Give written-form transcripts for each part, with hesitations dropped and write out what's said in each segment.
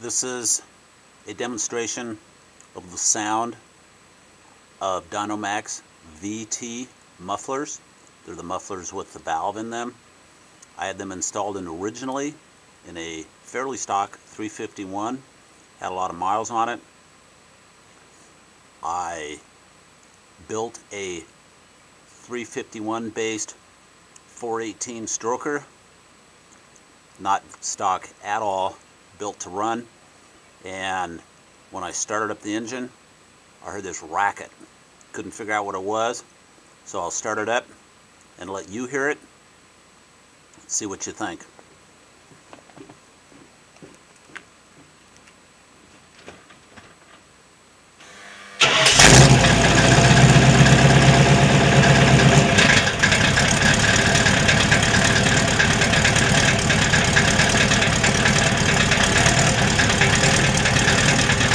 This is a demonstration of the sound of DynoMax VT mufflers. They're the mufflers with the valve in them. I had them installed originally in a fairly stock 351. Had a lot of miles on it. I built a 351 based 418 Strrroker, not stock at all, built to run, and when I started up the engine I heard this racket. Couldn't figure out what it was, so I'll start it up and let you hear it. See what you think.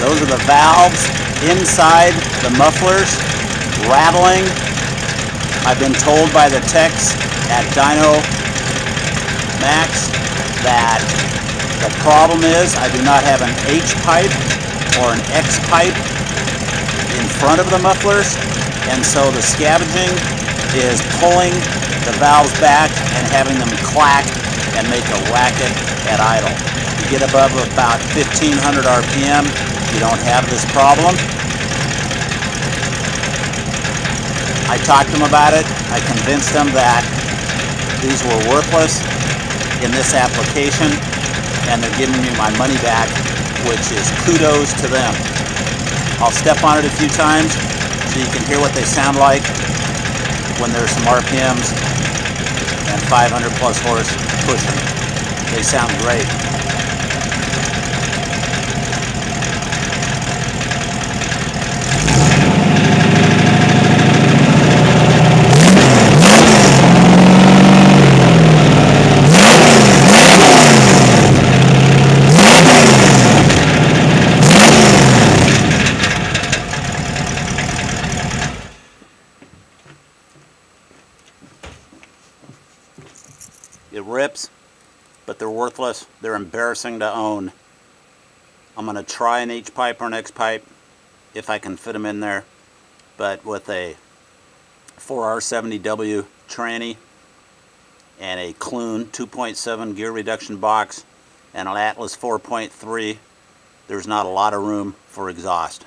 Those are the valves inside the mufflers rattling. I've been told by the techs at DynoMax that the problem is I do not have an H pipe or an X pipe in front of the mufflers, and so the scavenging is pulling the valves back and having them clack and make a racket at idle. You get above about 1500 RPM, you don't have this problem. I talked to them about it. I convinced them that these were worthless in this application, and they're giving me my money back, which is kudos to them. I'll step on it a few times so you can hear what they sound like when there's some RPMs and 500 plus horse pushing. They sound great. It rips, but they're worthless. They're embarrassing to own. I'm going to try an H pipe or an X pipe if I can fit them in there, but with a 4R70W tranny and a Clune 2.7 gear reduction box and an Atlas 4.3, there's not a lot of room for exhaust.